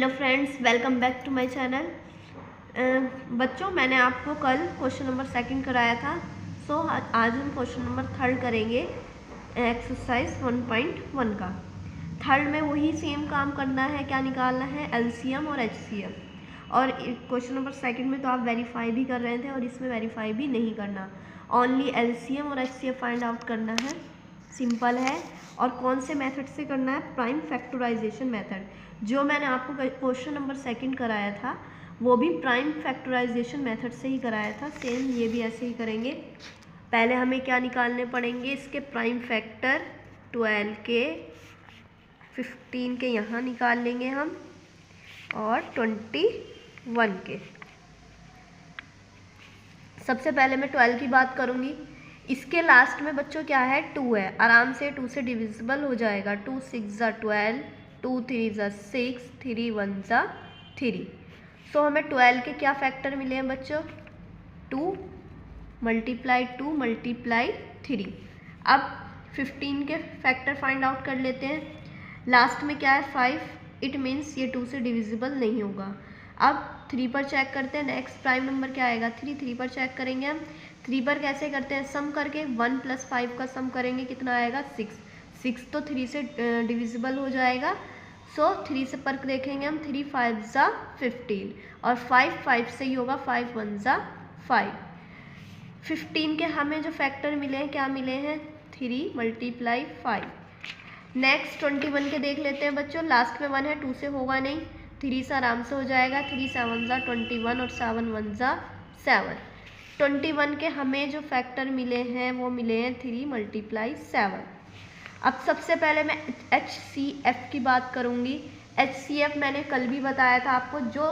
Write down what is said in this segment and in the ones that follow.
Hello friends, welcome back to my channel. बच्चों, मैंने आपको कल क्वेश्चन नंबर सेकंड कराया था। सो आज हम क्वेश्चन नंबर थर्ड करेंगे, एक्सरसाइज 1.1 का। थर्ड में वही सेम काम करना है, क्या निकालना है, एलसीएम और एचसीएफ। और क्वेश्चन नंबर सेकंड में तो आप वेरीफाई भी कर रहे थे और इसमें वेरीफाई भी नहीं करना, ओनली एलसीएम और एचसीएफ फाइंड आउट करना है। सिंपल है। और कौन से मेथड से करना है, प्राइम फैक्टराइजेशन मेथड। जो मैंने आपको क्वेश्चन नंबर सेकंड कराया था वो भी प्राइम फैक्टराइजेशन मेथड से ही कराया था। सेम ये भी ऐसे ही करेंगे। पहले हमें क्या निकालने पड़ेंगे, इसके प्राइम फैक्टर 12 के, 15 के यहाँ निकाल लेंगे हम, और 21 के। सबसे पहले मैं 12 की बात करूँगी। इसके लास्ट में बच्चों क्या है, 2 है। आराम से 2 से डिविजिबल हो जाएगा। 2 6 ज़ा 12, 2 3 ज़ा 6, 3 1 ज़ा 3। सो हमें 12 के क्या फैक्टर मिले हैं बच्चों, 2 मल्टीप्लाई 2 मल्टीप्लाई 3। अब 15 के फैक्टर फाइंड आउट कर लेते हैं। लास्ट में क्या है, 5। इट मीन्स ये 2 से डिविजिबल नहीं होगा। अब 3 पर चेक करते हैं। नेक्स्ट प्राइम नंबर क्या आएगा, 3 पर चेक करेंगे हम। 3 पर कैसे करते हैं, सम करके 1 + 5 का सम करेंगे, कितना आएगा, 6। 6 तो 3 से डिविजिबल हो जाएगा। सो 3 से पर देखेंगे हम, 3 5 ज़ा 15, और 5 से ही होगा, 5 1 ज़ा 5। 15 के हमें जो फैक्टर मिले हैं, क्या मिले हैं, 3 मल्टीप्लाई 5। नेक्स्ट 21 के देख लेते हैं बच्चों। लास्ट में 1 है, 2 से होगा नहीं, 3 से आराम से हो जाएगा। 3 7 ज़ा 21 और 7 1 ज़ा 7। 21 के हमें जो फैक्टर मिले हैं वो मिले हैं 3 मल्टीप्लाई 7। अब सबसे पहले मैं HCF की बात करूँगी। HCF मैंने कल भी बताया था आपको, जो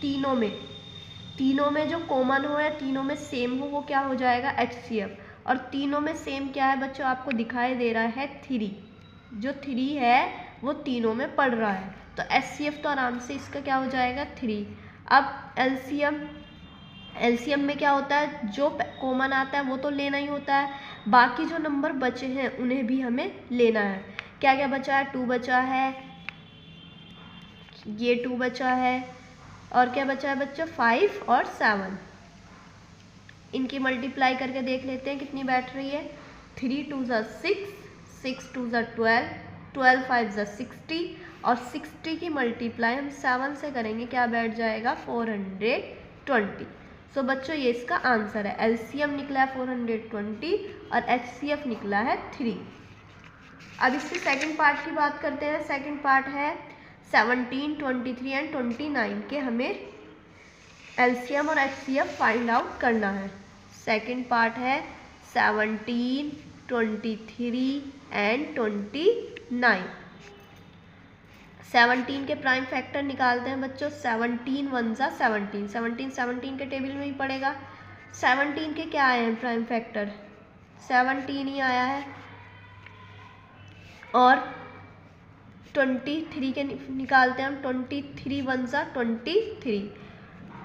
तीनों में जो कॉमन हो या तीनों में सेम हो वो क्या हो जाएगा, HCF। और तीनों में सेम क्या है बच्चों, आपको दिखाई दे रहा है 3। जो 3 है वो तीनों में पड़ रहा है, तो HCF तो आराम से इसका क्या हो जाएगा, 3। अब एलसीएम में क्या होता है, जो कॉमन आता है वो तो लेना ही होता है, बाकी जो नंबर बचे हैं उन्हें भी हमें लेना है। क्या क्या बचा है, 2 बचा है, ये 2 बचा है, और क्या बचा है बच्चों, 5 और 7। इनकी मल्टीप्लाई करके देख लेते हैं कितनी बैठ रही है। 3 2 ज़ा 6, 6 2 ज़ा 12, 12 5 ज़ा 60, और 60 की मल्टीप्लाई हम 7 से करेंगे, क्या बैठ जाएगा, 420। सो बच्चों ये इसका आंसर है। एलसीएम निकला है 420 और एचसीएफ निकला है 3। अब इसके सेकंड पार्ट की बात करते हैं। सेकंड पार्ट है 17, 23 एंड 29 के हमें एलसीएम और एचसीएफ फाइंड आउट करना है। सेकंड पार्ट है 17, 23 एंड 29। 17 के प्राइम फैक्टर निकालते हैं बच्चों। 17 1 ज़ा 17, 17 के टेबल में ही पड़ेगा। 17 के क्या आए हैं प्राइम फैक्टर, 17 ही आया है। और 23 के निकालते हैं हम। 23 1 ज़ा 23,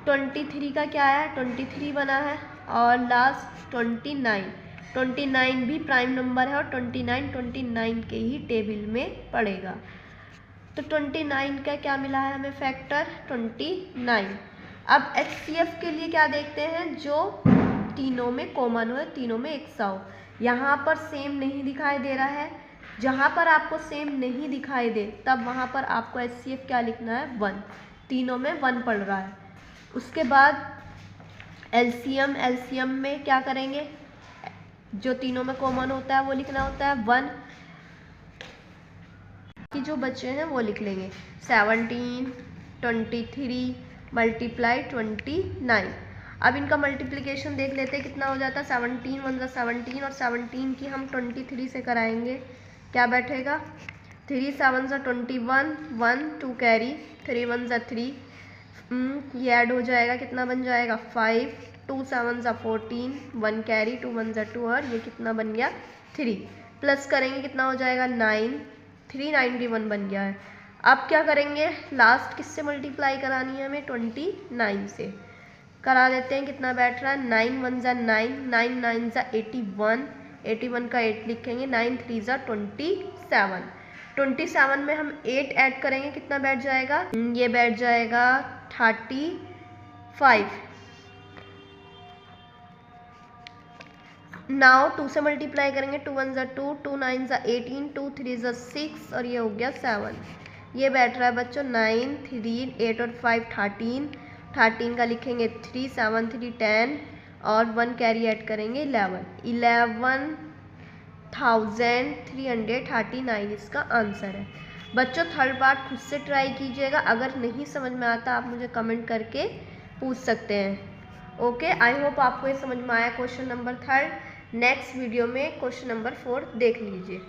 23 का क्या है, 23 बना है। और लास्ट 29 भी प्राइम नंबर है, और 29 के ही टेबल में पड़ेगा। तो 29 का क्या मिला है हमें फैक्टर, 29। अब HCF के लिए क्या देखते हैं, जो तीनों में कॉमन हो, तीनों में एक सा हो। यहाँ पर सेम नहीं दिखाई दे रहा है। जहाँ पर आपको सेम नहीं दिखाई दे तब वहाँ पर आपको HCF क्या लिखना है, 1। तीनों में 1 पड़ रहा है। उसके बाद एलसीएम में क्या करेंगे, जो तीनों में कॉमन होता है वो लिखना होता है 1, कि जो बच्चे हैं वो लिख लेंगे। 17 23 मल्टीप्लाई 29। अब इनका मल्टीप्लिकेशन देख लेते हैं कितना हो जाता है। 17 1 ज़ा 17, और 17 की हम 23 से कराएंगे, क्या बैठेगा, 3 7 ज़ा 21, 1 2 कैरी, 3 1 ज़ा 3, ये ऐड हो जाएगा, कितना बन जाएगा, 5, 2 7 ज़ा 14, 1 कैरी, 2 1 ज़ा 2, और ये कितना बन गया, 3। प्लस करेंगे कितना हो जाएगा, 9, 391 बन गया है। अब क्या करेंगे, लास्ट किससे मल्टीप्लाई करानी है हमें, 29 से करा देते हैं। कितना बैठ रहा है, 9 1 ज़ा 9, 9 9 ज़ा 81, 81 का 8 लिखेंगे, 9 3 ज़ा 27। 27 में हम 8 ऐड करेंगे, कितना बैठ जाएगा? ये बैठ जाएगा 35। नाउ 2 से मल्टीप्लाई करेंगे, 2 1 ज़ा 2, 2 9 ज़ा 18, 2 3 ज़ा 6 और ये हो गया 7। ये बैठ रहा है बच्चों 9, 3, 8 और 5 13, 13 का लिखेंगे 3, 7 3 10 और 1 कैरी ऐड करेंगे 11,339 इसका आंसर है। बच्चों थर्ड पार्ट खुद से ट्राई कीजिएगा, अगर नहीं समझ में आता आप मुझे कमेंट करके पूछ सकते हैं। ओके, आई होप आपको ये समझ में आया क्वेश्चन नंबर 3। नेक्स्ट वीडियो में क्वेश्चन नंबर 4 देख लीजिए।